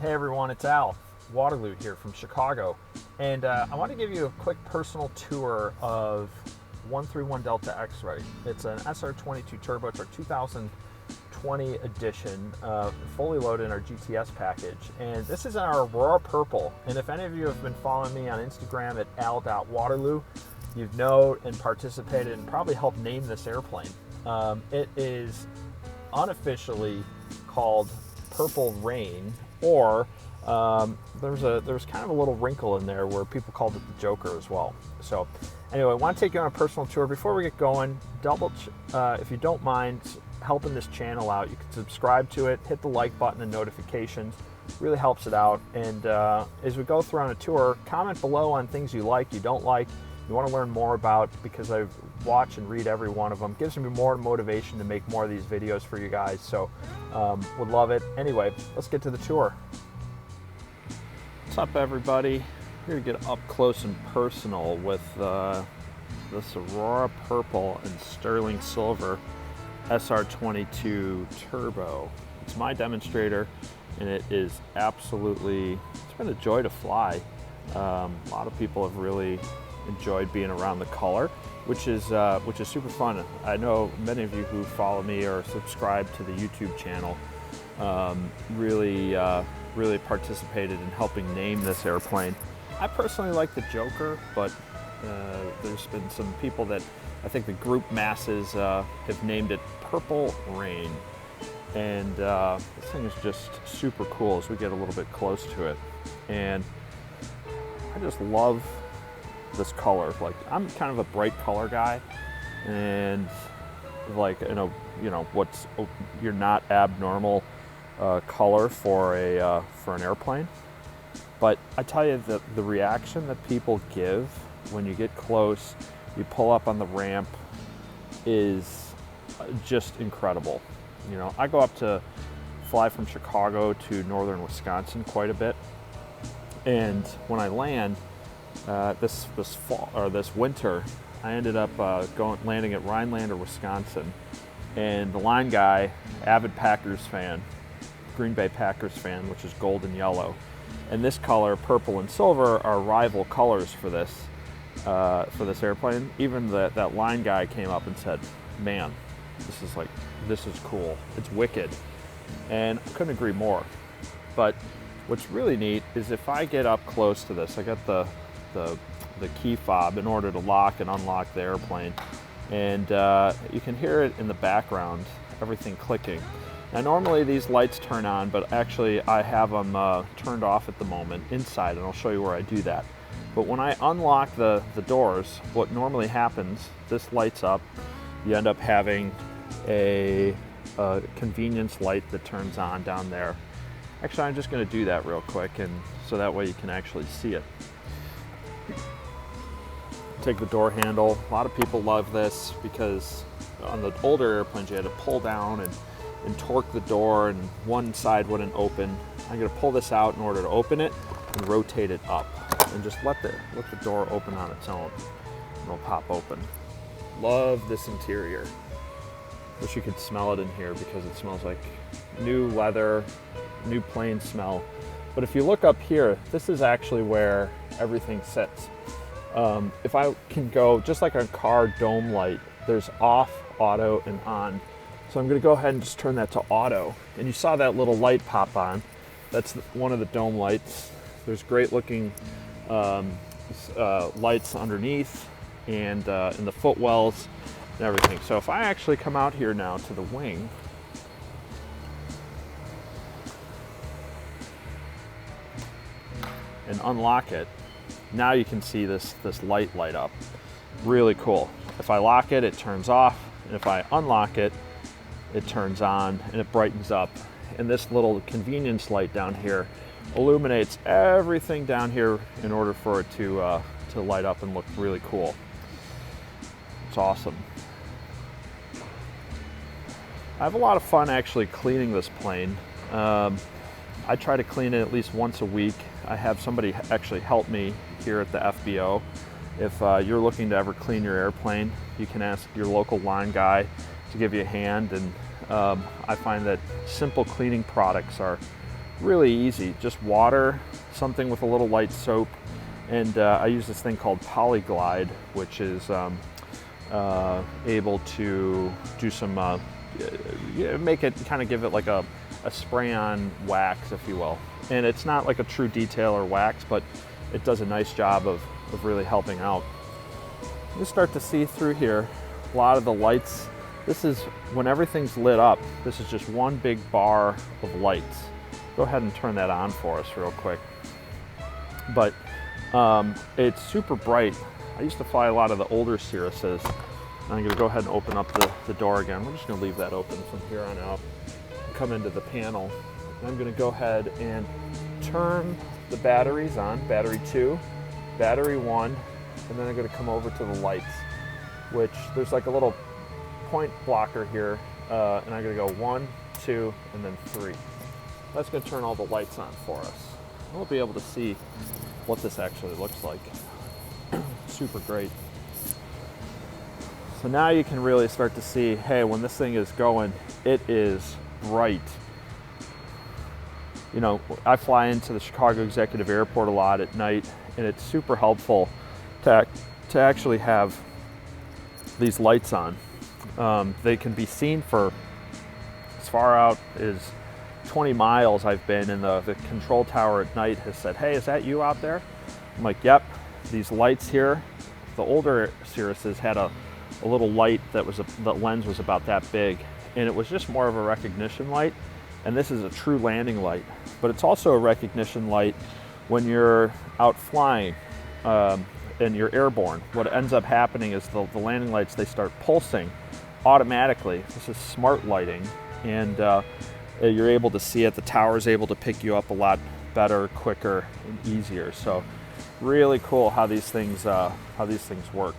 Hey everyone, it's Al, Waterloo here from Chicago, and I want to give you a quick personal tour of 131 Delta X-Ray. It's an SR22 turbo, it's our 2020 edition, fully loaded in our GTS package, and this is our Aurora Purple. And if any of you have been following me on Instagram at al.waterloo, you've known and participated and probably helped name this airplane. It is unofficially called Purple Rain, or there's kind of a little wrinkle in there where people called it the Joker as well. So anyway, I want to take you on a personal tour. Before we get going, if you don't mind helping this channel out, you can subscribe to it, hit the like button and notifications. Really helps it out. And as we go through on a tour, comment below on things you like, you don't like, you want to learn more about, because I watch and read every one of them. Gives me more motivation to make more of these videos for you guys, so would love it. Anyway, let's get to the tour. What's up, everybody? Here to get up close and personal with this Aurora Purple and Sterling Silver SR22 Turbo. It's my demonstrator, and it is absolutely, it's been a joy to fly. A lot of people have really enjoyed being around the color, which is super fun. I know many of you who follow me or subscribe to the YouTube channel really participated in helping name this airplane. I personally like the Joker, but there's been some people that I think the group masses have named it Purple Rain, and this thing is just super cool as we get a little bit close to it. And I just love this color. Like, I'm kind of a bright color guy, and like, what's you're not abnormal color for an airplane. But I tell you that the reaction that people give when you get close, you pull up on the ramp, is just incredible. You know, I go up to fly from Chicago to northern Wisconsin quite a bit, and when I land this fall or this winter, I ended up landing at Rhinelander, Wisconsin, and the line guy, avid Packers fan, Green Bay Packers fan, which is gold and yellow, and this color, purple and silver, are rival colors for this airplane. Even that line guy came up and said, "Man, this is cool. It's wicked," and I couldn't agree more. But what's really neat is if I get up close to this, I got the key fob in order to lock and unlock the airplane, and you can hear it in the background, everything clicking. Now normally these lights turn on, but actually I have them turned off at the moment inside, and I'll show you where I do that. But when I unlock the doors, what normally happens, this lights up. You end up having a convenience light that turns on down there. Actually, I'm just going to do that real quick, and so that way you can actually see it. Take the door handle. A lot of people love this because on the older airplanes you had to pull down and torque the door, and one side wouldn't open. I'm going to pull this out in order to open it and rotate it up, and just let the door open on its own, and it'll pop open. Love this interior. Wish you could smell it in here, because it smells like new leather, new plane smell. But if you look up here, this is actually where everything sits. If I can go, just like a car dome light, there's off, auto, and on. So I'm going to go ahead and just turn that to auto. And you saw that little light pop on. That's one of the dome lights. There's great looking lights underneath, and in the footwells and everything. So if I actually come out here now to the wing, and unlock it, now you can see this light up. Really cool. If I lock it, it turns off, and if I unlock it, it turns on and it brightens up. And this little convenience light down here illuminates everything down here in order for it to light up and look really cool. It's awesome. I have a lot of fun actually cleaning this plane. I try to clean it at least once a week. I have somebody actually help me here at the FBO. If you're looking to ever clean your airplane, you can ask your local line guy to give you a hand, and I find that simple cleaning products are Really easy, just water, something with a little light soap, and I use this thing called Polyglide, which is able to do some, make it, kind of give it like a spray-on wax, if you will. And it's not like a true detail or wax, but it does a nice job of really helping out. You start to see through here a lot of the lights. This is when everything's lit up. This is just one big bar of lights. Go ahead and turn that on for us real quick. But it's super bright. I used to fly a lot of the older Cirruses. I'm going to go ahead and open up the door again. We're just going to leave that open from here on out. Come into the panel. And I'm going to go ahead and turn the batteries on. Battery 2, battery 1, and then I'm going to come over to the lights, which there's like a little point blocker here, and I'm going to go 1, 2, and then 3. That's going to turn all the lights on for us. We'll be able to see what this actually looks like. Super great. So now you can really start to see, hey, when this thing is going, it is bright. You know, I fly into the Chicago Executive Airport a lot at night, and it's super helpful to actually have these lights on. They can be seen for as far out as 20 miles I've been, and the control tower at night has said, hey, is that you out there? I'm like, yep. These lights here, the older Cirruses had a little light that was, the lens was about that big, and it was just more of a recognition light, and this is a true landing light. But it's also a recognition light when you're out flying and you're airborne. What ends up happening is the landing lights, they start pulsing automatically. This is smart lighting, and you're able to see it. The tower is able to pick you up a lot better, quicker, and easier. So really cool how these things work.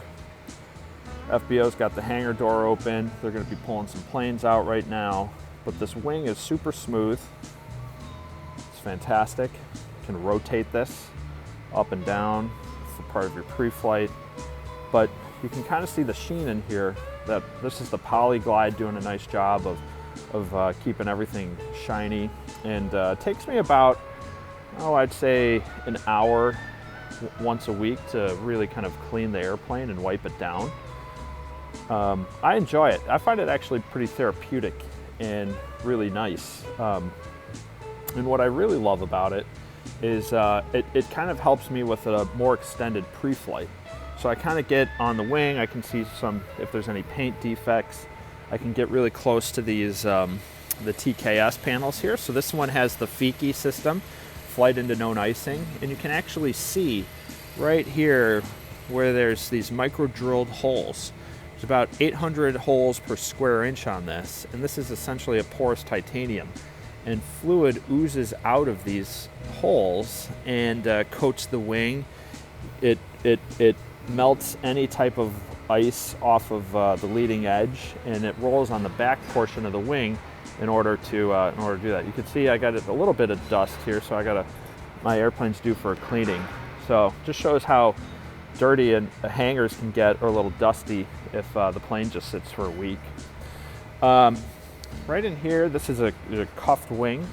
FBO's got the hangar door open. They're going to be pulling some planes out right now, but this wing is super smooth. It's fantastic. You can rotate this up and down for part of your pre-flight, but you can kind of see the sheen in here. That this is the Polyglide doing a nice job of keeping everything shiny, and it takes me about, I'd say an hour once a week to really kind of clean the airplane and wipe it down. I enjoy it. I find it actually pretty therapeutic and really nice. And what I really love about it is it kind of helps me with a more extended pre-flight. So I kind of get on the wing, I can see if there's any paint defects. I can get really close to these, the TKS panels here. So this one has the FIKI system, flight into known icing, and you can actually see right here where there's these micro drilled holes. There's about 800 holes per square inch on this, and this is essentially a porous titanium. And fluid oozes out of these holes and coats the wing. It melts any type of ice off of the leading edge, and it rolls on the back portion of the wing in order to do that. You can see I got a little bit of dust here, so my airplane's due for a cleaning. So just shows how dirty and hangars can get, or a little dusty if the plane just sits for a week. Right in here, this is a cuffed wing.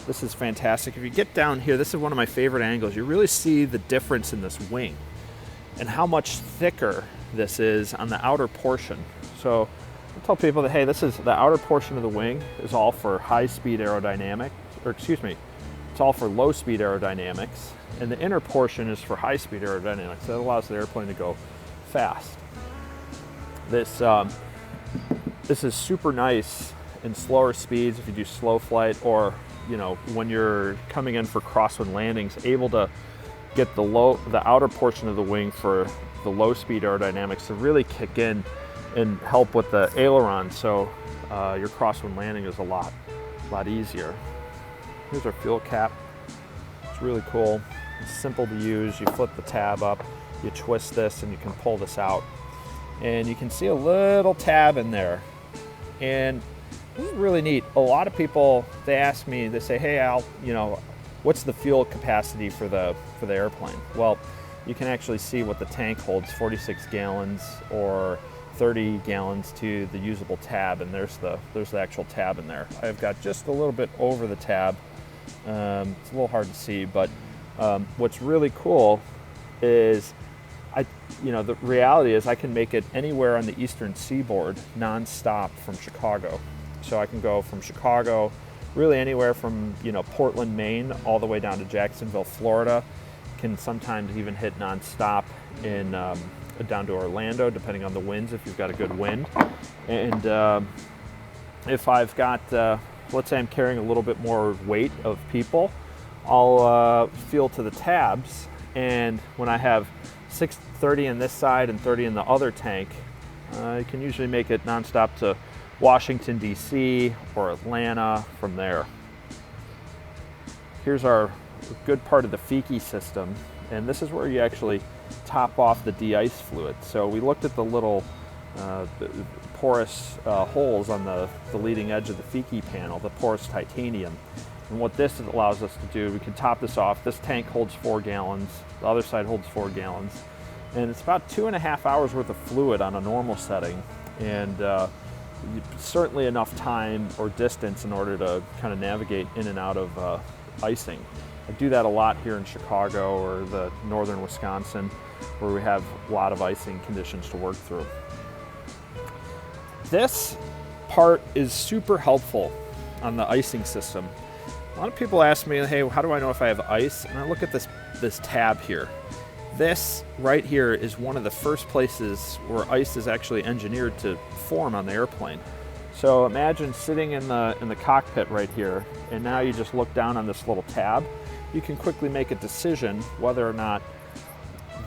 This is fantastic. If you get down here, this is one of my favorite angles. You really see the difference in this wing and how much thicker this is on the outer portion. So I tell people that, hey, this is the outer portion of the wing is all for high-speed aerodynamics, or excuse me, it's all for low-speed aerodynamics, and the inner portion is for high-speed aerodynamics. That allows the airplane to go fast. This is super nice in slower speeds if you do slow flight, or when you're coming in for crosswind landings, able to get the outer portion of the wing for the low speed aerodynamics to really kick in and help with the aileron, so your crosswind landing is a lot easier. Here's our fuel cap. It's really cool. It's simple to use. You flip the tab up, you twist this, and you can pull this out. And you can see a little tab in there. And this is really neat. A lot of people, they ask me, they say, hey Al, what's the fuel capacity for the airplane? Well, you can actually see what the tank holds, 46 gallons or 30 gallons to the usable tab, and there's the actual tab in there. I've got just a little bit over the tab It's a little hard to see, but what's really cool is the reality is I can make it anywhere on the eastern seaboard non-stop from Chicago. So I can go from Chicago really anywhere from Portland, Maine, all the way down to Jacksonville, Florida. Can sometimes even hit non-stop in down to Orlando, depending on the winds, if you've got a good wind. And if I've got, let's say I'm carrying a little bit more weight of people, I'll feel to the tabs, and when I have 30 in this side and 30 in the other tank, I can usually make it nonstop to Washington, D.C. or Atlanta from there. Here's our good part of the Fiki system, and this is where you actually top off the de-ice fluid. So we looked at the little porous holes on the leading edge of the Fiki panel, the porous titanium. And what this allows us to do, we can top this off. This tank holds 4 gallons, the other side holds 4 gallons. And it's about 2.5 hours worth of fluid on a normal setting. And certainly enough time or distance in order to kind of navigate in and out of icing. I do that a lot here in Chicago or the northern Wisconsin, where we have a lot of icing conditions to work through. This part is super helpful on the icing system. A lot of people ask me, hey, how do I know if I have ice? And I look at this tab here. This right here is one of the first places where ice is actually engineered to form on the airplane. So imagine sitting in the cockpit right here, and now you just look down on this little tab. You can quickly make a decision whether or not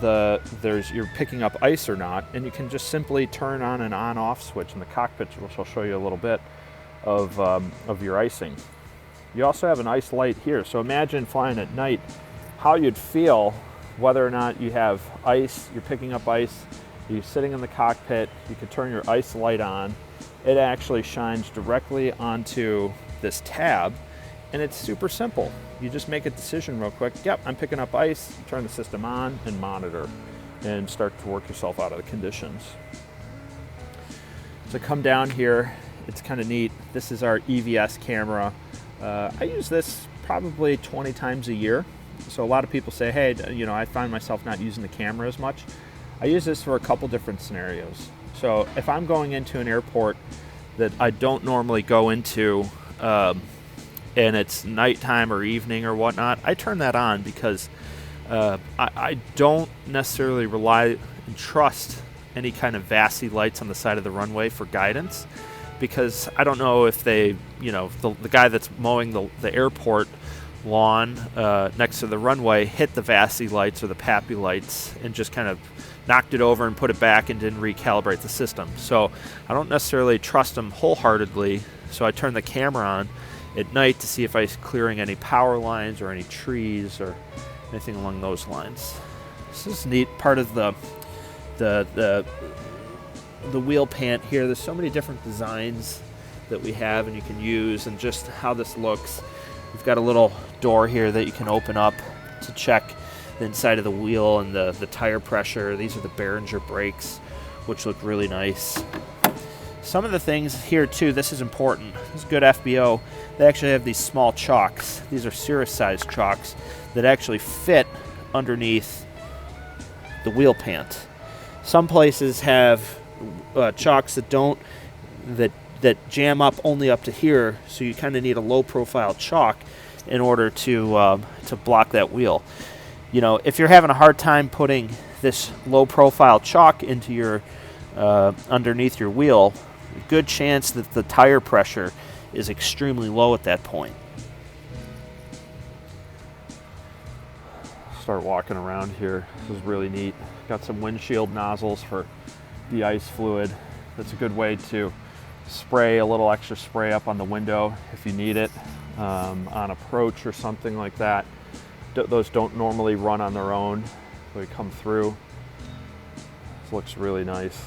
you're picking up ice or not, and you can just simply turn on an on-off switch in the cockpit, which I'll show you a little bit of your icing. You also have an ice light here, so imagine flying at night, how you'd feel whether or not you have ice, you're picking up ice, you're sitting in the cockpit, you can turn your ice light on. It actually shines directly onto this tab, and it's super simple. You just make a decision real quick. Yep, I'm picking up ice, turn the system on and monitor and start to work yourself out of the conditions. So come down here, it's kind of neat. This is our EVS camera. I use this probably 20 times a year. So a lot of people say, hey, I find myself not using the camera as much. I use this for a couple different scenarios. So if I'm going into an airport that I don't normally go into, and it's nighttime or evening or whatnot, I turn that on because I don't necessarily rely and trust any kind of VASI lights on the side of the runway for guidance, because I don't know if they, the guy that's mowing the airport lawn next to the runway hit the VASI lights or the PAPI lights and just kind of knocked it over and put it back and didn't recalibrate the system. So I don't necessarily trust them wholeheartedly, so I turn the camera on at night to see if I'm clearing any power lines or any trees or anything along those lines. This is neat part of the wheel pant here. There's so many different designs that we have and you can use, and just how this looks. We've got a little door here that you can open up to check the inside of the wheel and the tire pressure. These are the Behringer brakes, which look really nice. Some of the things here too, this is important. This is good FBO. They actually have these small chocks. These are Cirrus size chocks that actually fit underneath the wheel pant. Some places have chocks that jam up only up to here, so you kind of need a low profile chalk in order to block that wheel. If you're having a hard time putting this low profile chalk into your underneath your wheel, good chance that the tire pressure is extremely low at that point. Start walking around here. This is really neat. Got some windshield nozzles for de-ice fluid. That's a good way to spray a little extra spray up on the window if you need it on approach or something like that. Those don't normally run on their own. They come through. This looks really nice.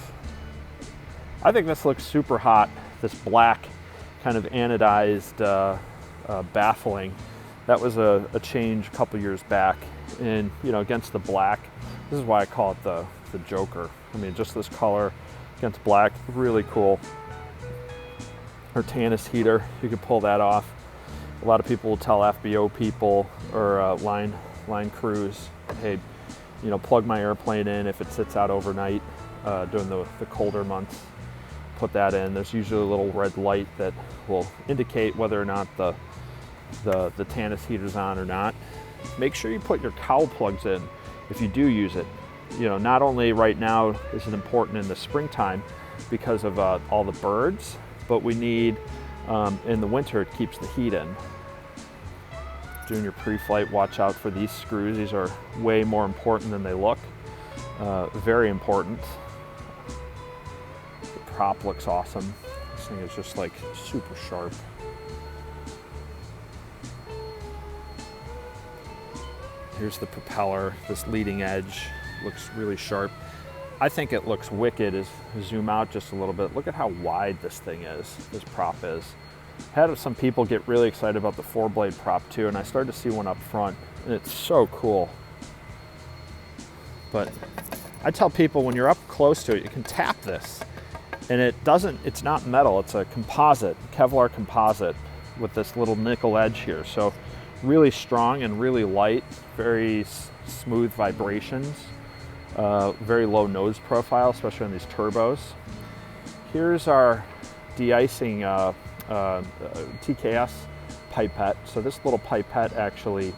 I think this looks super hot. This black kind of anodized baffling. That was a change a couple years back, and against the black. This is why I call it the Joker. I mean, just this color against black, really cool. Or Tannis heater, you could pull that off. A lot of people will tell FBO people or line crews, hey, you know, plug my airplane in if it sits out overnight during the colder months. Put that in. There's usually a little red light that will indicate whether or not the Tannis heater's on or not. Make sure you put your cowl plugs in if you do use it. You know, not only right now is it important in the springtime because of all the birds, but we need in the winter it keeps the heat in. Doing your pre-flight, watch out for these screws. These are way more important than they look. Very important. The prop looks awesome. This thing is just like super sharp. Here's the propeller. This leading edge looks really sharp. I think it looks wicked as I zoom out just a little bit. Look at how wide this thing is, this prop is. Had some people get really excited about the 4-blade prop too, and I started to see one up front, and it's so cool. But I tell people when you're up close to it, you can tap this, and it's not metal, it's a composite, Kevlar composite with this little nickel edge here. So really strong and really light, very smooth vibrations, very low nose profile, especially on these turbos. Here's our de-icing TKS pipette. So this little pipette actually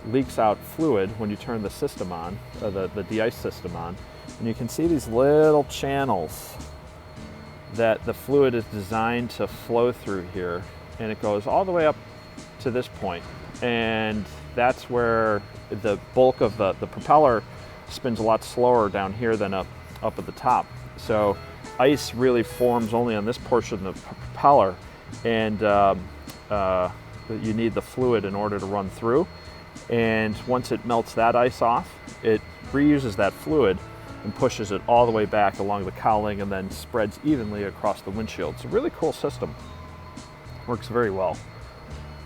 leaks out fluid when you turn the system on, the de-ice system on. And you can see these little channels that the fluid is designed to flow through here. And it goes all the way up to this point. And that's where the bulk of the propeller spins a lot slower down here than up at the top. So ice really forms only on this portion of the propeller, and you need the fluid in order to run through. And once it melts that ice off, it reuses that fluid and pushes it all the way back along the cowling and then spreads evenly across the windshield. It's a really cool system. Works very well.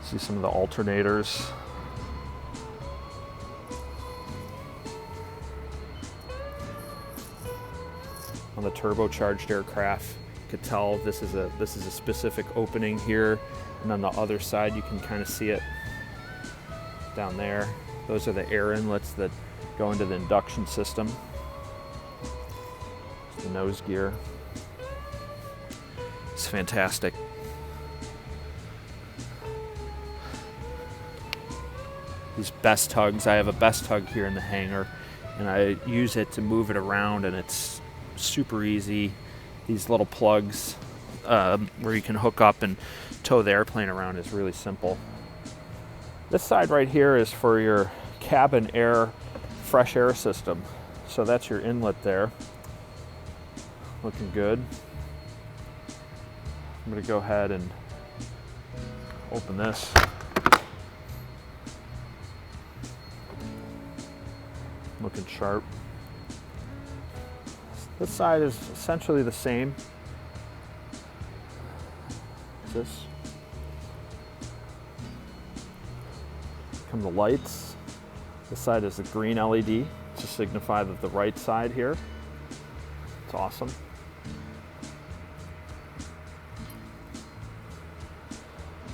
See some of the alternators. On the turbocharged aircraft, you could tell this is a specific opening here, and on the other side you can kind of see it down there. Those are the air inlets that go into the induction system. It's the nose gear. It's fantastic. These best tugs, I have a best tug here in the hangar, and I use it to move it around, and it's super easy. These little plugs where you can hook up and tow the airplane around is really simple. This side right here is for your cabin air, fresh air system. So that's your inlet there. Looking good. I'm going to go ahead and open this. Looking sharp. This side is essentially the same as this. Come the lights. This side is the green LED to signify that the right side here. It's awesome.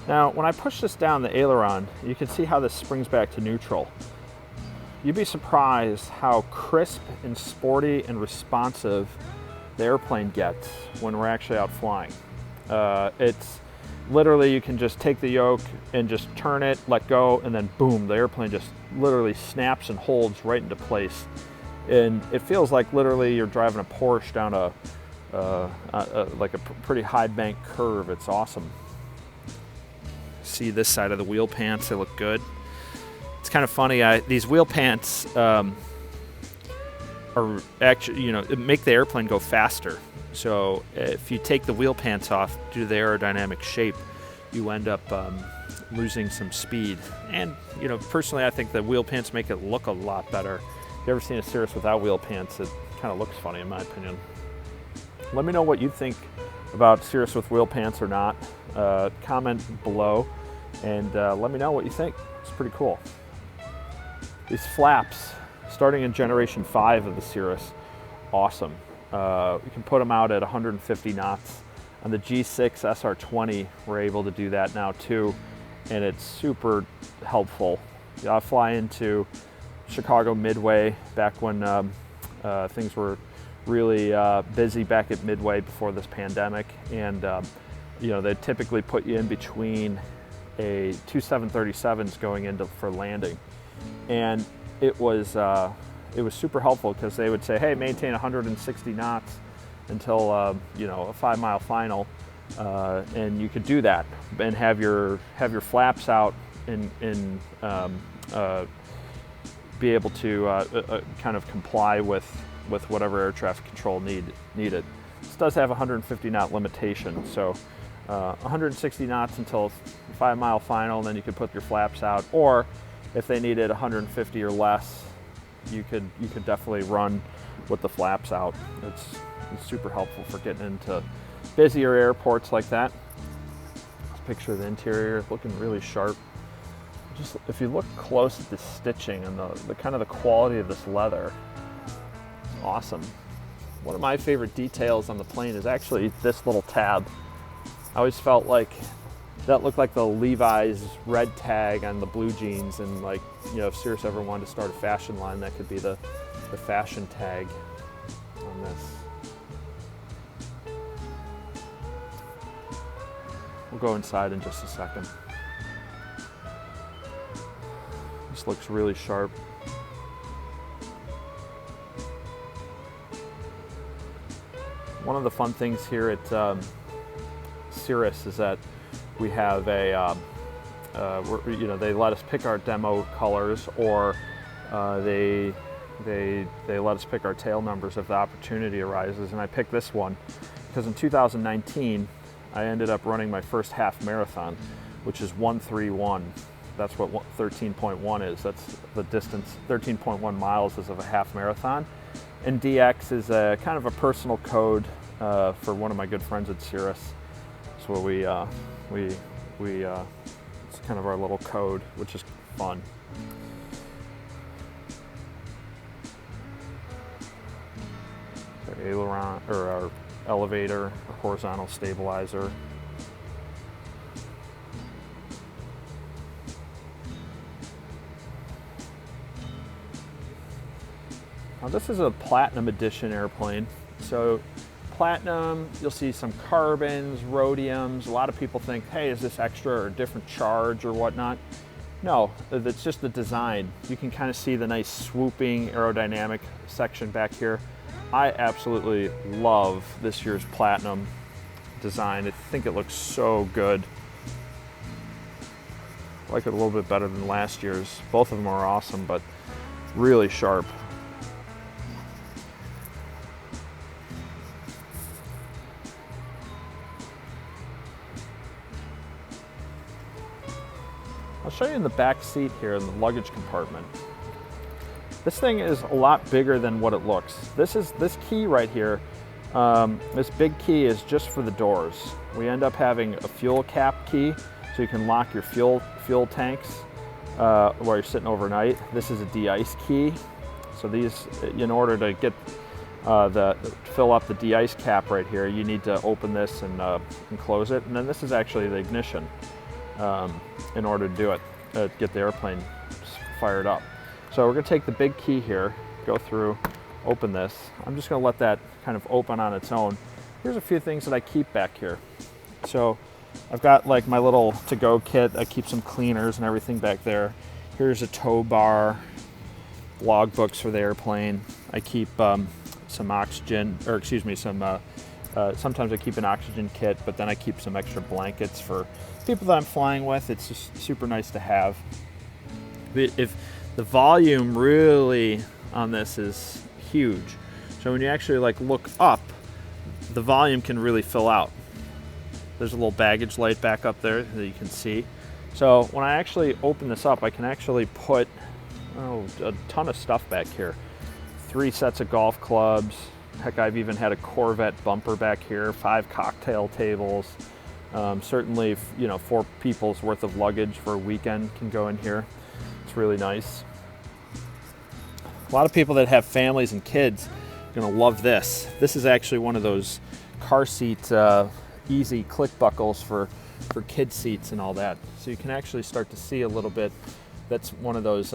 Now, when I push this down the aileron, you can see how this springs back to neutral. You'd be surprised how crisp and sporty and responsive the airplane gets when we're actually out flying. It's literally, you can just take the yoke and just turn it, let go, and then boom, the airplane just literally snaps and holds right into place. And it feels like literally you're driving a Porsche down like a pretty high bank curve. It's awesome. See this side of the wheel pants, they look good. It's kind of funny, these wheel pants are actually, make the airplane go faster. So if you take the wheel pants off due to the aerodynamic shape, you end up losing some speed. And, personally, I think the wheel pants make it look a lot better. If you ever seen a Cirrus without wheel pants, it kind of looks funny in my opinion. Let me know what you think about Cirrus with wheel pants or not. Comment below and let me know what you think. It's pretty cool. These flaps, starting in generation 5 of the Cirrus, awesome. You can put them out at 150 knots. On the G6 SR20, we're able to do that now too, and it's super helpful. I fly into Chicago Midway back when things were really busy back at Midway before this pandemic, and they typically put you in between two 737s going into for landing, and it was super helpful because they would say, hey, maintain 160 knots until a 5-mile final, and you could do that and have your flaps out and be able to kind of comply with whatever air traffic control needed. This does have a 150 knot limitation, so 160 knots until 5-mile final, and then you could put your flaps out, or if they needed 150 or less, you could definitely run with the flaps out. It's super helpful for getting into busier airports like that. Let's picture the interior looking really sharp. Just if you look close at the stitching and the kind of the quality of this leather, it's awesome. One of my favorite details on the plane is actually this little tab. I always felt like that looked like the Levi's red tag on the blue jeans, and like, if Cirrus ever wanted to start a fashion line, that could be the fashion tag on this. We'll go inside in just a second. This looks really sharp. One of the fun things here at Cirrus is that we have they let us pick our demo colors, or they let us pick our tail numbers if the opportunity arises. And I picked this one because in 2019 I ended up running my first half marathon, which is 131. That's what 13.1 is. That's the distance. 13.1 miles is of a half marathon. And DX is a kind of a personal code for one of my good friends at Cirrus. So it's kind of our little code, which is fun. Our aileron, or our elevator, our horizontal stabilizer. Now this is a Platinum Edition airplane. So Platinum, you'll see some carbons, rhodiums. A lot of people think, hey, is this extra or a different charge or whatnot? No, it's just the design. You can kind of see the nice swooping aerodynamic section back here. I absolutely love this year's Platinum design. I think it looks so good. I like it a little bit better than last year's. Both of them are awesome, but really sharp. I'll show you in the back seat here in the luggage compartment. This thing is a lot bigger than what it looks. This key right here, this big key is just for the doors. We end up having a fuel cap key, so you can lock your fuel tanks while you're sitting overnight. This is a de-ice key. So these, in order to get fill up the de-ice cap right here, you need to open this and close it. And then this is actually the ignition in order to do it, get the airplane fired up. So we're going to take the big key here, go through, open this. I'm just going to let that kind of open on its own. Here's a few things that I keep back here. So I've got like my little to-go kit. I keep some cleaners and everything back there. Here's a tow bar, log books for the airplane. I keep some oxygen, or excuse me, sometimes I keep an oxygen kit, but then I keep some extra blankets for people that I'm flying with. It's just super nice to have. If the volume really on this is huge, so when you actually like look up, the volume can really fill out. There's a little baggage light back up there that you can see. So when I actually open this up, I can actually put a ton of stuff back here. 3 sets of golf clubs. Heck, I've even had a Corvette bumper back here, 5 cocktail tables. Certainly, 4 people's worth of luggage for a weekend can go in here. It's really nice. A lot of people that have families and kids are gonna love this. This is actually one of those car seat easy click buckles for kid seats and all that. So you can actually start to see a little bit. That's one of those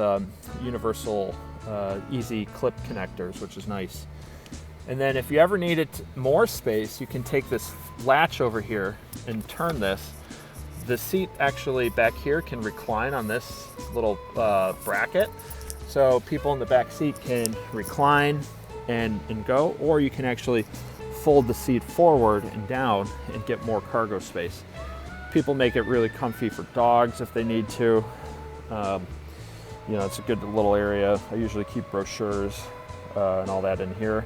universal easy clip connectors, which is nice. And then if you ever needed more space, you can take this latch over here and turn this. The seat actually back here can recline on this little bracket. So people in the back seat can recline and go, or you can actually fold the seat forward and down and get more cargo space. People make it really comfy for dogs if they need to. You know, it's a good little area. I usually keep brochures and all that in here.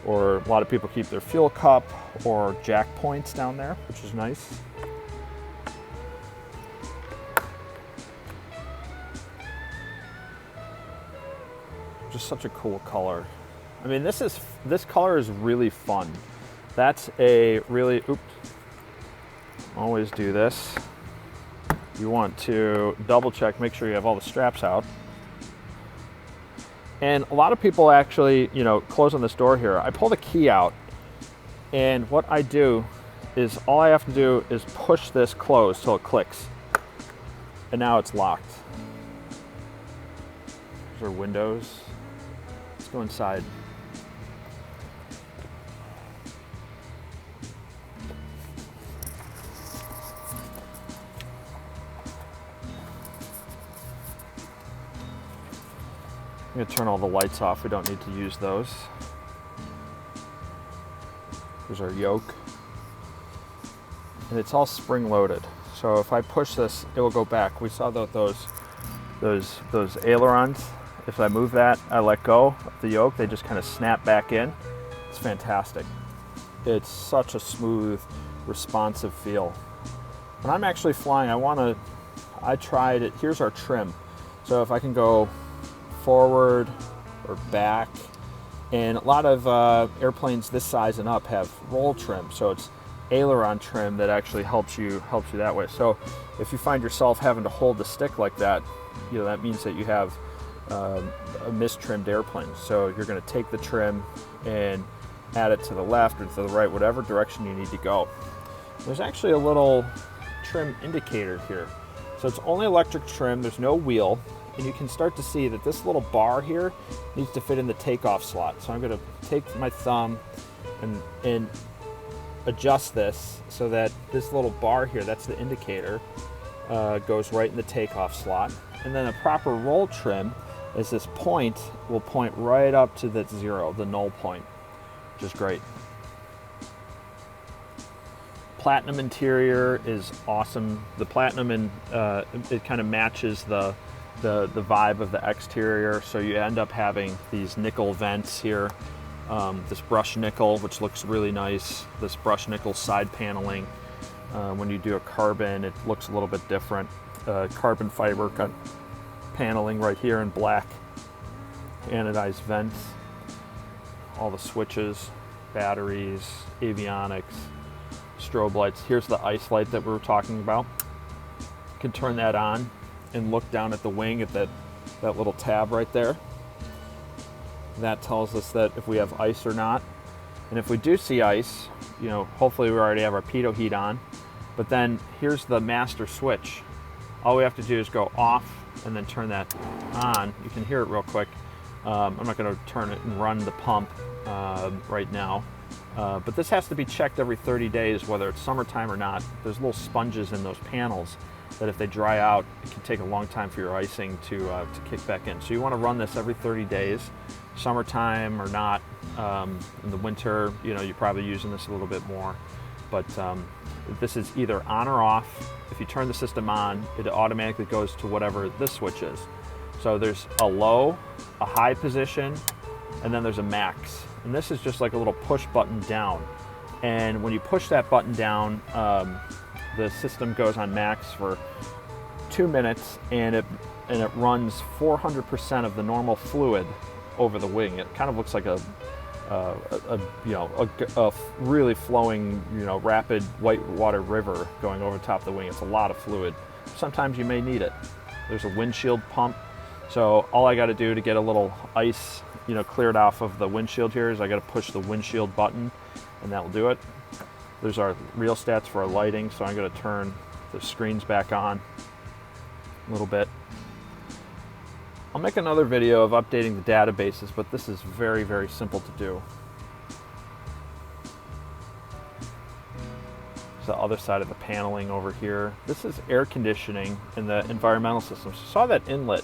Or a lot of people keep their fuel cup or jack points down there, which is nice. Just such a cool color. I mean, this color is really fun. That's a really, oops, always do this. You want to double check, make sure you have all the straps out. And a lot of people actually, you know, close on this door here. I pull the key out, and what I do is all I have to do is push this closed till it clicks. And now it's locked. Those are windows. Let's go inside. I'm going to turn all the lights off. We don't need to use those. Here's our yoke. And it's all spring loaded. So if I push this, it will go back. We saw those ailerons. If I move that, I let go of the yoke, they just kind of snap back in. It's fantastic. It's such a smooth, responsive feel. When I'm actually flying, I tried it. Here's our trim. So if I can go forward or back, and a lot of airplanes this size and up have roll trim, so it's aileron trim that actually helps you that way. So if you find yourself having to hold the stick like that, you know, that means that you have a mistrimmed airplane. So you're going to take the trim and add it to the left or to the right, whatever direction you need to go. There's actually a little trim indicator here. So it's only electric trim, there's no wheel. And you can start to see that this little bar here needs to fit in the takeoff slot. So I'm going to take my thumb and adjust this so that this little bar here, that's the indicator, goes right in the takeoff slot. And then a proper roll trim is this point will point right up to that zero, the null point, which is great. Platinum interior is awesome. The platinum, it kind of matches the vibe of the exterior, so you end up having these nickel vents here, this brush nickel, which looks really nice, this brush nickel side paneling. When you do a carbon, it looks a little bit different. Carbon fiber cut paneling right here in black, anodized vents, all the switches, batteries, avionics, strobe lights. Here's the ice light that we were talking about. You can turn that on and look down at the wing at that little tab right there. That tells us that if we have ice or not. And if we do see ice, you know, hopefully we already have our pitot heat on. But then here's the master switch. All we have to do is go off and then turn that on. You can hear it real quick. I'm not going to turn it and run the pump right now. But this has to be checked every 30 days, whether it's summertime or not. There's little sponges in those panels that if they dry out, it can take a long time for your icing to kick back in. So you want to run this every 30 days, summertime or not. In the winter, you know, you're probably using this a little bit more. But this is either on or off. If you turn the system on, it automatically goes to whatever this switch is. So there's a low, a high position, and then there's a max. And this is just like a little push button down. And when you push that button down, the system goes on max for 2 minutes, and it runs 400% of the normal fluid over the wing. It kind of looks like a really flowing, you know, rapid whitewater river going over top of the wing. It's a lot of fluid. Sometimes you may need it. There's a windshield pump. So all I got to do to get a little ice, you know, cleared off of the windshield here is I got to push the windshield button, and that will do it. There's our rheostats for our lighting, so I'm going to turn the screens back on a little bit. I'll make another video of updating the databases, but this is very, very simple to do. It's the other side of the paneling over here. This is air conditioning in the environmental system. So you saw that inlet,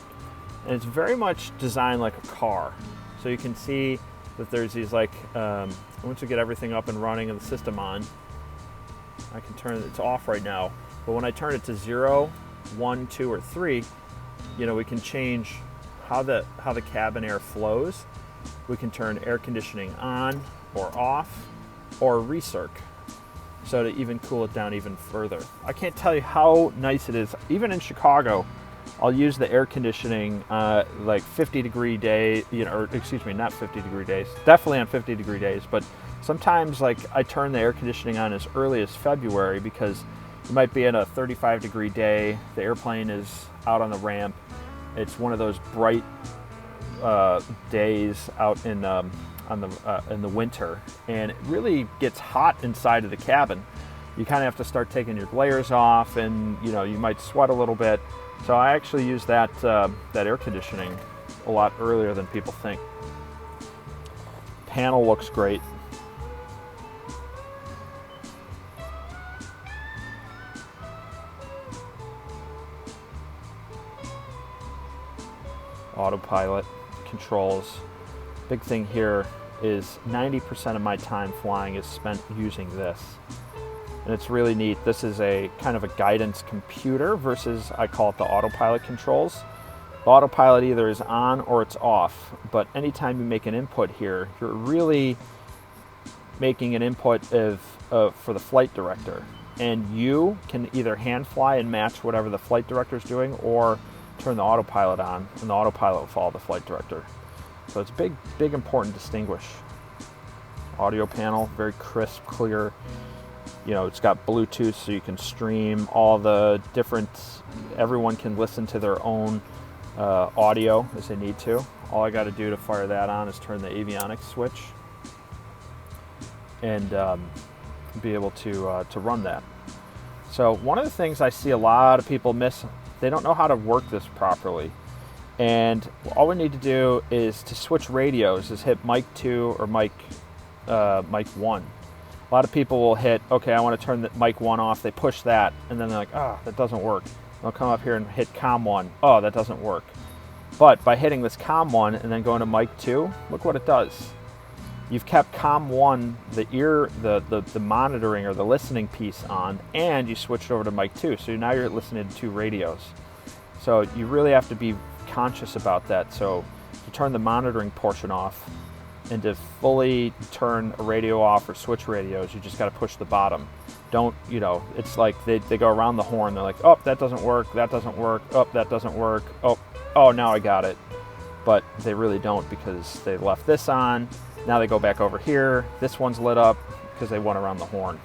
and it's very much designed like a car. So you can see that there's these like, once you get everything up and running and the system on, I can turn it, it's off right now, but when I turn it to 0, 1, 2, or 3, you know, we can change how the cabin air flows. We can turn air conditioning on or off or recirc, so to even cool it down even further. I can't tell you how nice it is. Even in Chicago, I'll use the air conditioning like 50-degree day, you know, or excuse me, not 50-degree days, definitely on 50-degree days, but sometimes like I turn the air conditioning on as early as February because you might be in a 35-degree day, the airplane is out on the ramp, it's one of those bright days out in the winter, and it really gets hot inside of the cabin. You kind of have to start taking your layers off, and you know, you might sweat a little bit. So I actually use that air conditioning a lot earlier than people think. Panel looks great. Autopilot controls. Big thing here is 90% of my time flying is spent using this. And it's really neat. This is a kind of a guidance computer versus, I call it the autopilot controls. The autopilot either is on or it's off, but anytime you make an input here, you're really making an input for the flight director. And you can either hand fly and match whatever the flight director is doing, or turn the autopilot on, and the autopilot will follow the flight director. So it's big, important distinguish. Audio panel, very crisp, clear. You know, it's got Bluetooth, so you can stream all the different, everyone can listen to their own audio as they need to. All I got to do to fire that on is turn the avionics switch and be able to run that. So one of the things I see a lot of people miss, they don't know how to work this properly. And all we need to do is to switch radios is hit mic 2 or mic 1. A lot of people will hit, okay, I want to turn the mic 1 off. They push that, and then they're like, oh, that doesn't work. They'll come up here and hit COM 1. Oh, that doesn't work. But by hitting this COM 1 and then going to mic 2, look what it does. You've kept COM 1, the monitoring or the listening piece on, and you switched over to mic 2. So now you're listening to 2 radios. So you really have to be conscious about that. So to turn the monitoring portion off and to fully turn a radio off or switch radios, you just got to push the bottom. Don't, you know, it's like they go around the horn. They're like, oh, that doesn't work, that doesn't work, oh, that doesn't work, oh, now I got it. But they really don't, because they left this on. Now they go back over here. This one's lit up because they went around the horn.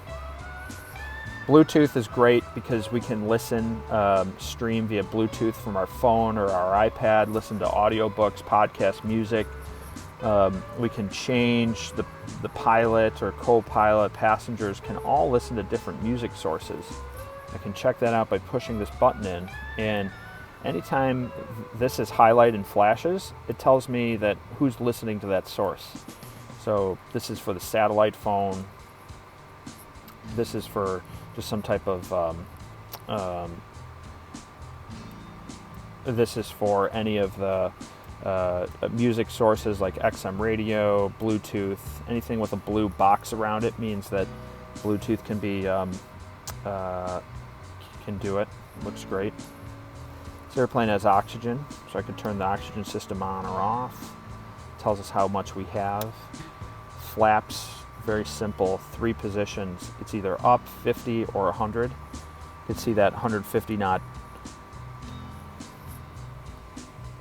Bluetooth is great because we can listen, stream via Bluetooth from our phone or our iPad, listen to audiobooks, podcasts, music. We can change the pilot or co-pilot, passengers can all listen to different music sources. I can check that out by pushing this button in, and anytime this is highlighted and flashes, it tells me that who's listening to that source. So this is for the satellite phone. This is for just some type of, this is for any of the music sources like XM radio, Bluetooth. Anything with a blue box around it means that Bluetooth can be, can do it. Looks great. This airplane has oxygen, so I can turn the oxygen system on or off. It tells us how much we have. Flaps, very simple, 3 positions. It's either up, 50, or 100. You can see that 150 knot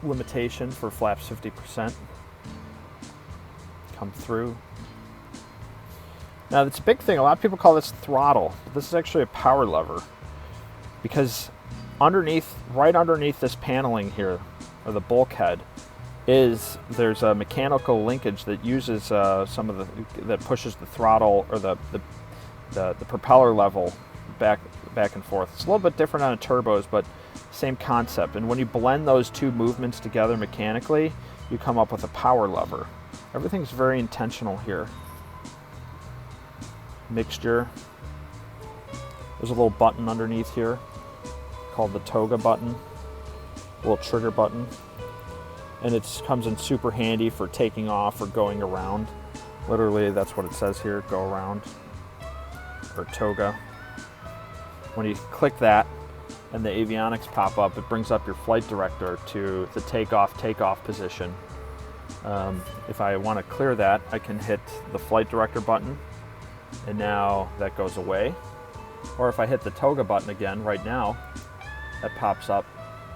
limitation for flaps 50%. Come through. Now, that's a big thing. A lot of people call this throttle, but this is actually a power lever, because underneath, right underneath this paneling here, or the bulkhead, there's a mechanical linkage that uses some of that pushes the throttle or the propeller level back and forth. It's a little bit different on the turbos, but same concept. And when you blend those two movements together mechanically, you come up with a power lever. Everything's very intentional here. Mixture. There's a little button underneath here called the toga button, a little trigger button. And it comes in super handy for taking off or going around. Literally, that's what it says here, go around, or toga. When you click that and the avionics pop up, it brings up your flight director to the takeoff position. If I want to clear that, I can hit the flight director button, and now that goes away. Or if I hit the toga button again right now, that pops up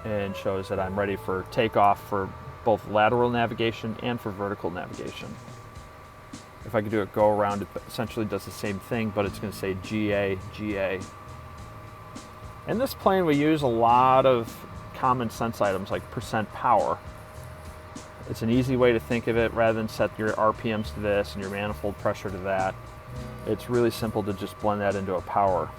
and shows that I'm ready for takeoff for both lateral navigation and for vertical navigation. If I could do it go around, it essentially does the same thing, but it's going to say GA, GA. In this plane, we use a lot of common sense items like percent power. It's an easy way to think of it. Rather than set your RPMs to this and your manifold pressure to that, it's really simple to just blend that into a power.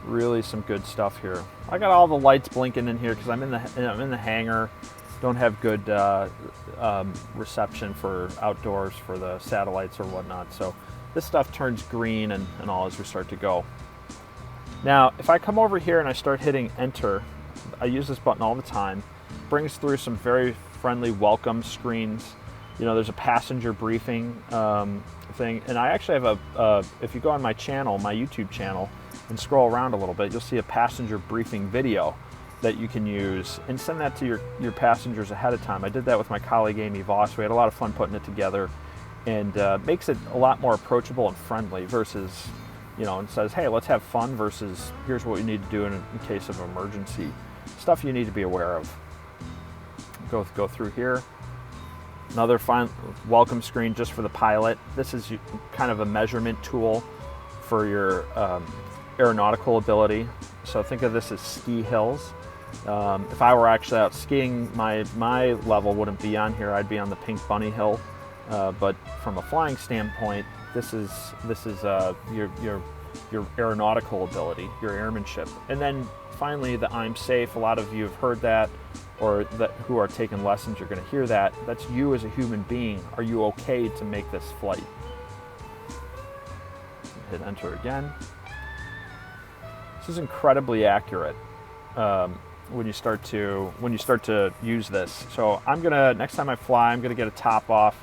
Really some good stuff here. I got all the lights blinking in here because I'm in the hangar. Don't have good reception for outdoors for the satellites or whatnot. So this stuff turns green and all as we start to go. Now, if I come over here and I start hitting enter, I use this button all the time. Brings through some very friendly welcome screens. You know, there's a passenger briefing thing, and I actually have if you go on my channel, my YouTube channel, and scroll around a little bit, you'll see a passenger briefing video that you can use and send that to your passengers ahead of time. I did that with my colleague Amy Voss. We had a lot of fun putting it together, and makes it a lot more approachable and friendly versus, you know, and says, hey, let's have fun versus here's what you need to do in case of emergency. Stuff you need to be aware of. Go through here. Another fine welcome screen just for the pilot. This is kind of a measurement tool for your aeronautical ability. So think of this as ski hills. If I were actually out skiing, my level wouldn't be on here. I'd be on the Pink Bunny Hill. But from a flying standpoint, this is your aeronautical ability, your airmanship. And then finally, the I'm safe. A lot of you have heard that, or that who are taking lessons, you're going to hear that. That's you as a human being. Are you okay to make this flight? Hit enter again. This is incredibly accurate when you start to use this. So I'm gonna, next time I fly, I'm gonna get a top off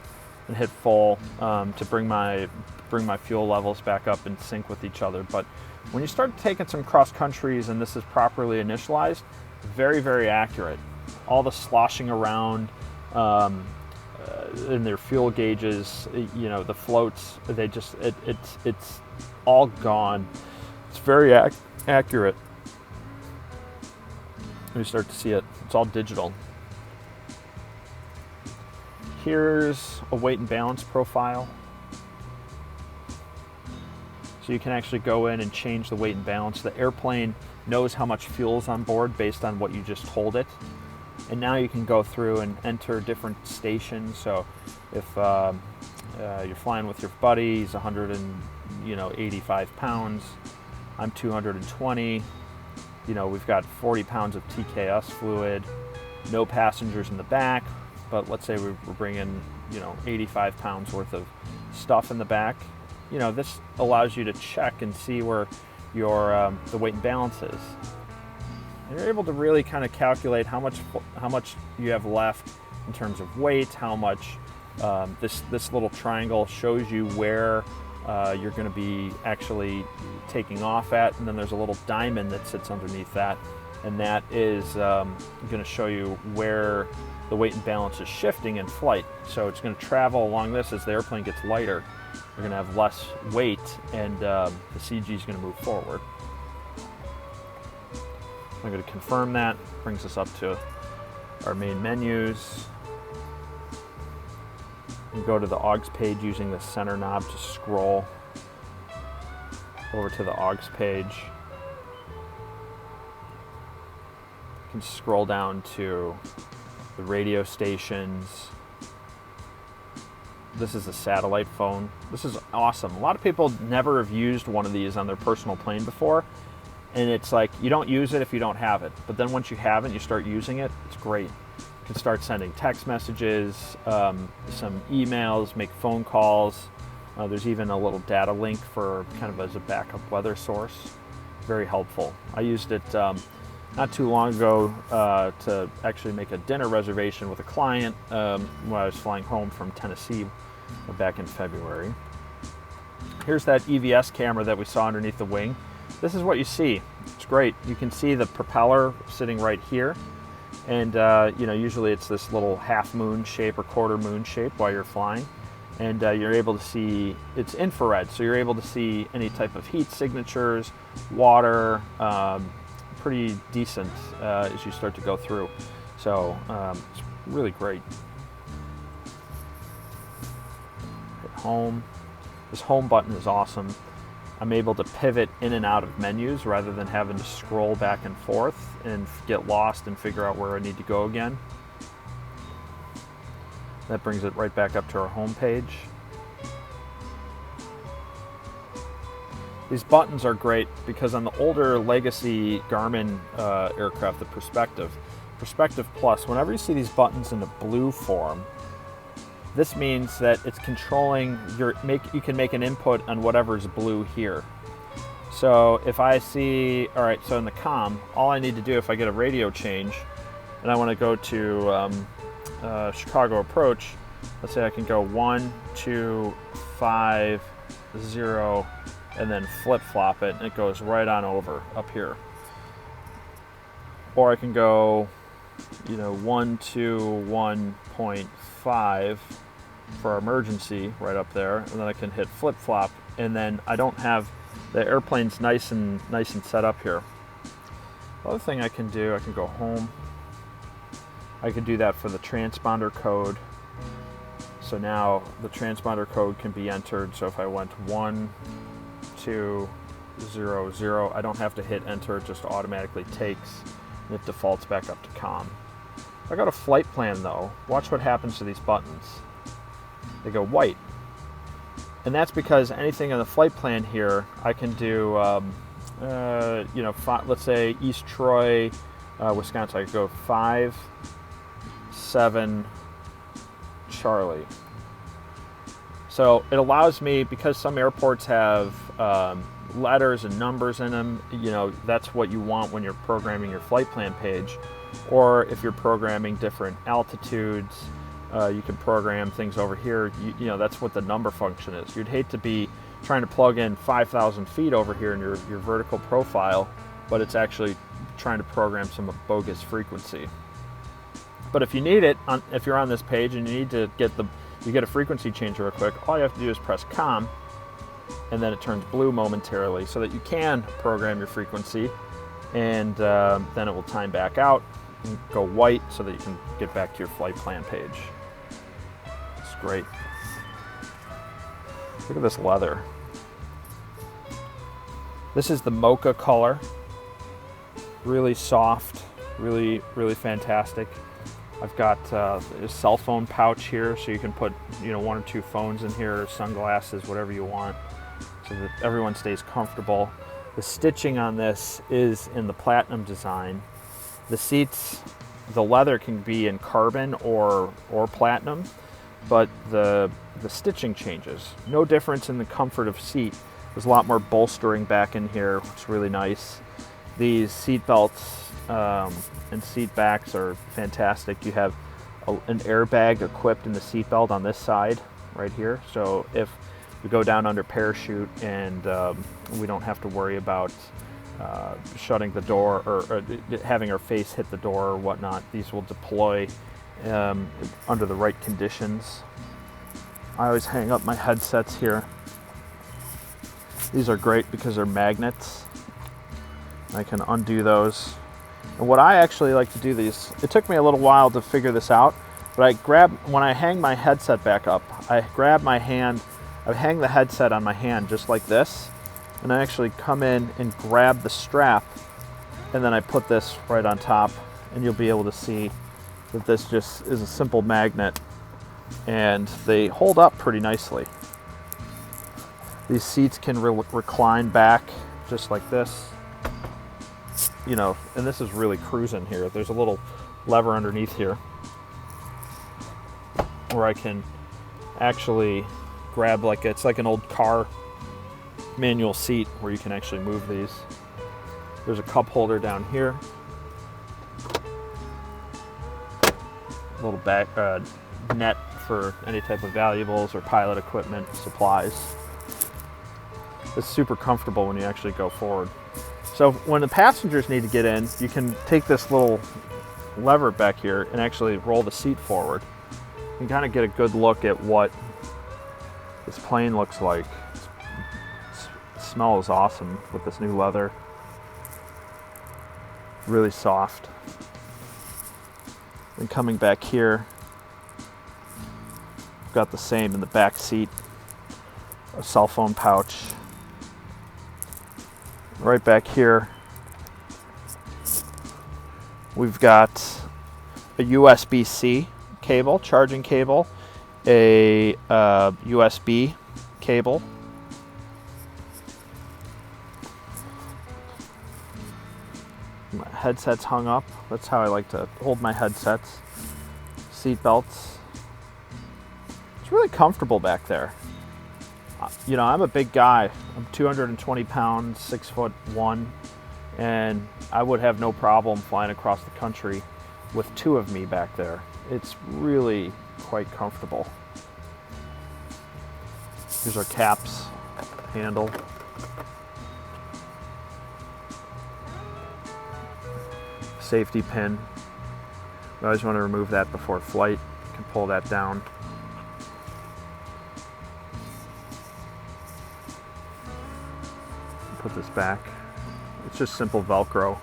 and hit full to bring my fuel levels back up in sync with each other. But when you start taking some cross countries and this is properly initialized, very, very accurate. All the sloshing around in their fuel gauges, you know, the floats, they just, it's all gone. It's very accurate. You start to see it. It's all digital. Here's a weight and balance profile. So you can actually go in and change the weight and balance. The airplane knows how much fuel is on board based on what you just told it. And now you can go through and enter different stations. So if you're flying with your buddy, he's 185 pounds. I'm 220. You know, we've got 40 pounds of TKS fluid, no passengers in the back, but let's say we're bringing, 85 pounds worth of stuff in the back. You know, this allows you to check and see where your the weight and balance is. And you're able to really kind of calculate how much you have left in terms of weight, how much this little triangle shows you where you're going to be actually taking off at, and then there's a little diamond that sits underneath that, and that is going to show you where the weight and balance is shifting in flight. So it's going to travel along this. As the airplane gets lighter, you're going to have less weight, and the CG is going to move forward. I'm going to confirm that. Brings us up to our main menus. You go to the aux page using the center knob to scroll over to the aux page. You can scroll down to the radio stations. This is a satellite phone. This is awesome. A lot of people never have used one of these on their personal plane before, and it's like you don't use it if you don't have it. But then once you have it, you start using it, it's great. You can start sending text messages, some emails, make phone calls. There's even a little data link for kind of as a backup weather source. Very helpful. I used it not too long ago to actually make a dinner reservation with a client when I was flying home from Tennessee back in February. Here's that EVS camera that we saw underneath the wing. This is what you see. It's great. You can see the propeller sitting right here, and you know, usually it's this little half moon shape or quarter moon shape while you're flying, and you're able to see, it's infrared, so you're able to see any type of heat signatures, water, pretty decent as you start to go through. So it's really great. Hit home. This home button is awesome. I'm able to pivot in and out of menus rather than having to scroll back and forth and get lost and figure out where I need to go again. That brings it right back up to our home page. These buttons are great because on the older legacy Garmin aircraft, the Perspective Plus, whenever you see these buttons in a blue form, this means that it's controlling you can make an input on whatever's blue here. So if I see, all right, so in the comm, all I need to do if I get a radio change and I want to go to Chicago approach, let's say I can go 1, 2, 5, 0, and then flip-flop it, and it goes right on over up here. Or I can go, you know, 1, 2, 1.5 for emergency right up there, and then I can hit flip-flop, and then I don't have the airplane's nice and set up here. The other thing I can do, I can go home. I can do that for the transponder code. So now the transponder code can be entered. So if I went 1, 2, 0, 0, I don't have to hit enter, it just automatically takes, and it defaults back up to comm. If I go to flight plan though, watch what happens to these buttons. They go white. And that's because anything on the flight plan here, I can do, you know, let's say East Troy, Wisconsin, I could go 5, 7, Charlie. So it allows me, because some airports have letters and numbers in them, you know, that's what you want when you're programming your flight plan page. Or if you're programming different altitudes, you can program things over here. You know, that's what the number function is. You'd hate to be trying to plug in 5,000 feet over here in your vertical profile, but it's actually trying to program some bogus frequency. But if you need it, if you're on this page and you need to get you get a frequency change real quick, all you have to do is press comm, and then it turns blue momentarily so that you can program your frequency, and then it will time back out and go white so that you can get back to your flight plan page. It's great. Look at this leather. This is the mocha color. Really soft, really fantastic. I've got a cell phone pouch here, so you can put, you know, 1 or 2 phones in here, sunglasses, whatever you want, so that everyone stays comfortable. The stitching on this is in the platinum design. The seats, the leather can be in carbon or platinum, but the stitching changes. No difference in the comfort of seat. There's a lot more bolstering back in here, which is really nice. These seat belts and seat backs are fantastic. You have an airbag equipped in the seat belt on this side right here. So if we go down under parachute and we don't have to worry about shutting the door or having our face hit the door or whatnot, these will deploy under the right conditions. I always hang up my headsets here. These are great because they're magnets. I can undo those. And what I actually like to do these, it took me a little while to figure this out, but when I hang my headset back up, I grab my hand, I hang the headset on my hand just like this, and I actually come in and grab the strap, and then I put this right on top, and you'll be able to see that this just is a simple magnet and they hold up pretty nicely. These seats can recline back just like this, you know, and this is really cruising here. There's a little lever underneath here where I can actually grab, like, it's like an old car manual seat where you can actually move these. There's a cup holder down here, a little back net for any type of valuables or pilot equipment, supplies. It's super comfortable when you actually go forward. So when the passengers need to get in, you can take this little lever back here and actually roll the seat forward. You can kind of get a good look at what this plane looks like. It smells awesome with this new leather. Really soft. And coming back here, we've got the same in the back seat. A cell phone pouch. Right back here, we've got a USB-C cable, charging cable, a USB cable, my headset's hung up. That's how I like to hold my headsets. Seat belts. It's really comfortable back there. You know, I'm a big guy. I'm 220 pounds, 6'1", and I would have no problem flying across the country with two of me back there. It's really quite comfortable. Here's our caps handle. Safety pin. I always want to remove that before flight. You can pull that down. Put this back. It's just simple Velcro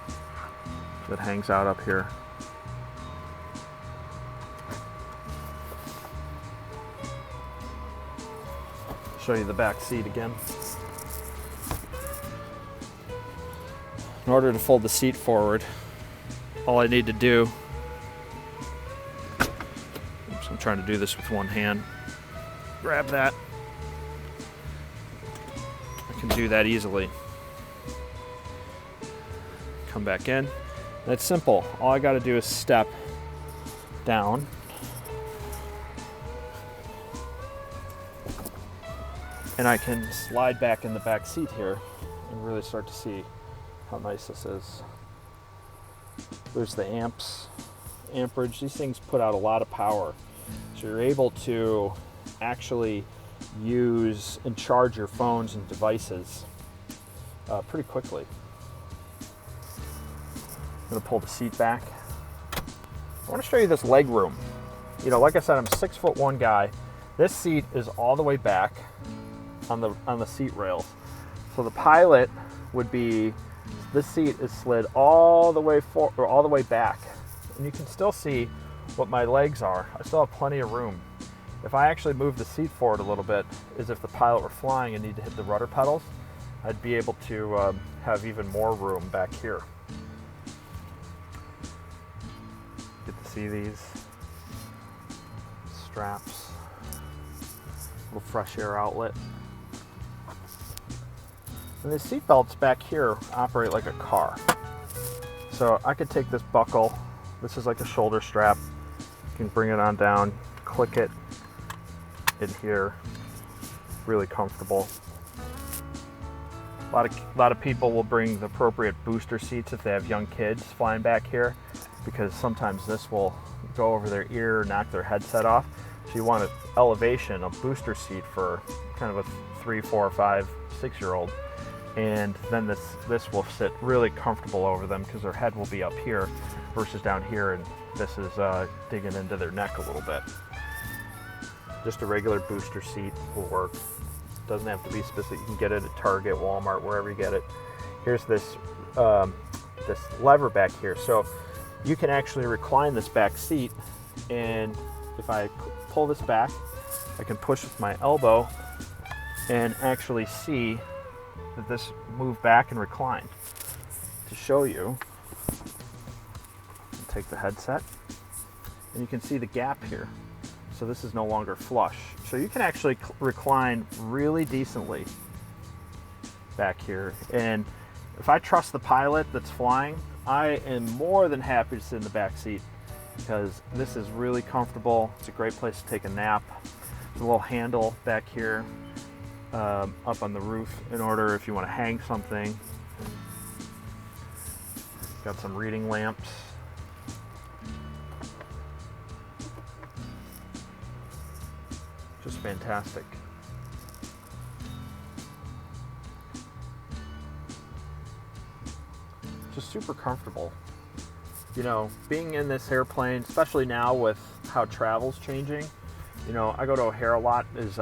that hangs out up here. Show you the back seat again. In order to fold the seat forward, all I need to do, oops, I'm trying to do this with one hand, grab that. I can do that easily. Come back in. That's simple. All I got to do is step down. And I can slide back in the back seat here and really start to see how nice this is. There's the amperage. These things put out a lot of power. So you're able to actually use and charge your phones and devices pretty quickly. I'm going to pull the seat back. I want to show you this leg room. You know, like I said, I'm a 6'1" guy. This seat is all the way back on the seat rails. So the pilot would be, this seat is slid all the way forward, or all the way back, and you can still see what my legs are. I still have plenty of room. If I actually move the seat forward a little bit, as if the pilot were flying and need to hit the rudder pedals, I'd be able to have even more room back here. Get to see these straps, little fresh air outlet. And the seat belts back here operate like a car. So I could take this buckle, this is like a shoulder strap, you can bring it on down, click it in here, really comfortable. A lot of people will bring the appropriate booster seats if they have young kids flying back here, because sometimes this will go over their ear, knock their headset off. So you want an elevation, a booster seat for kind of a 3, 4, 5, 6-year-old. And then this will sit really comfortable over them because their head will be up here versus down here, and this is digging into their neck a little bit. Just a regular booster seat will work. Doesn't have to be specific. You can get it at Target, Walmart, wherever you get it. Here's this this lever back here, so you can actually recline this back seat, and if I pull this back, I can push with my elbow and actually see that this move back and recline. To show you, take the headset, and you can see the gap here. So this is no longer flush. So you can actually recline really decently back here. And if I trust the pilot that's flying, I am more than happy to sit in the back seat because this is really comfortable. It's a great place to take a nap. There's a little handle back here up on the roof in order if you want to hang something. Got some reading lamps. Just fantastic. Just super comfortable. You know, being in this airplane, especially now with how travel's changing, you know, I go to O'Hare a lot, is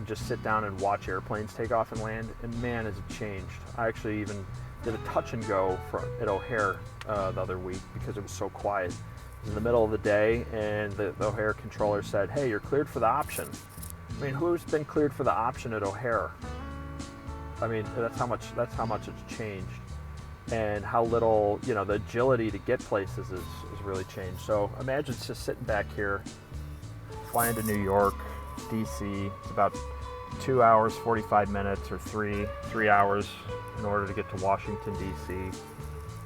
just sit down and watch airplanes take off and land, and man, has it changed. I actually even did a touch and go at O'Hare the other week because it was so quiet. It was in the middle of the day, and the O'Hare controller said, "Hey, you're cleared for the option." I mean, who's been cleared for the option at O'Hare? I mean, that's how much it's changed, and how little, you know, the agility to get places is really changed. So imagine just sitting back here, flying to New York, DC. It's about 2 hours, 45 minutes, or three hours in order to get to Washington, DC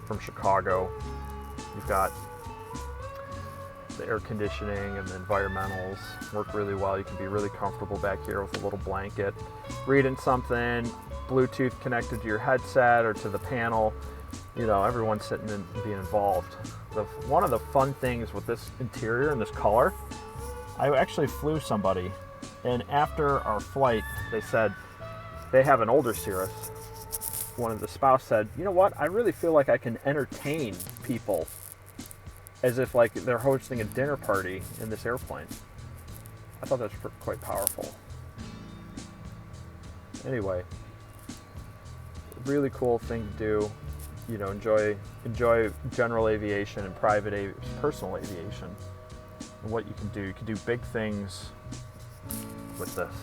from Chicago. You've got the air conditioning and the environmentals work really well. You can be really comfortable back here with a little blanket, reading something, Bluetooth connected to your headset or to the panel. You know, everyone's sitting and being involved. One of the fun things with this interior and this color, I actually flew somebody, and after our flight, they said they have an older Cirrus. One of the spouse said, "You know what? I really feel like I can entertain people as if like they're hosting a dinner party in this airplane." I thought that's quite powerful. Anyway, really cool thing to do. You know, enjoy general aviation and personal aviation, and what you can do. You can do big things with this.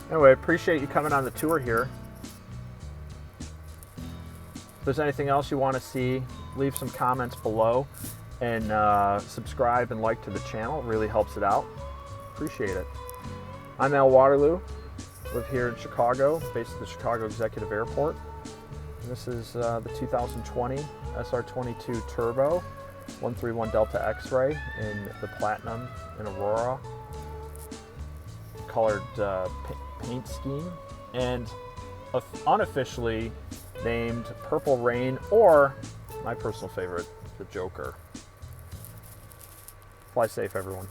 Anyway, I appreciate you coming on the tour here. If there's anything else you want to see, leave some comments below, and subscribe and like to the channel. It really helps it out. Appreciate it. I'm Al Waterloo. Live here in Chicago, based at the Chicago Executive Airport. And this is the 2020 SR22 Turbo 131 Delta X-Ray in the Platinum and Aurora colored paint scheme, and unofficially named Purple Rain, or my personal favorite, the Joker. Fly safe, everyone.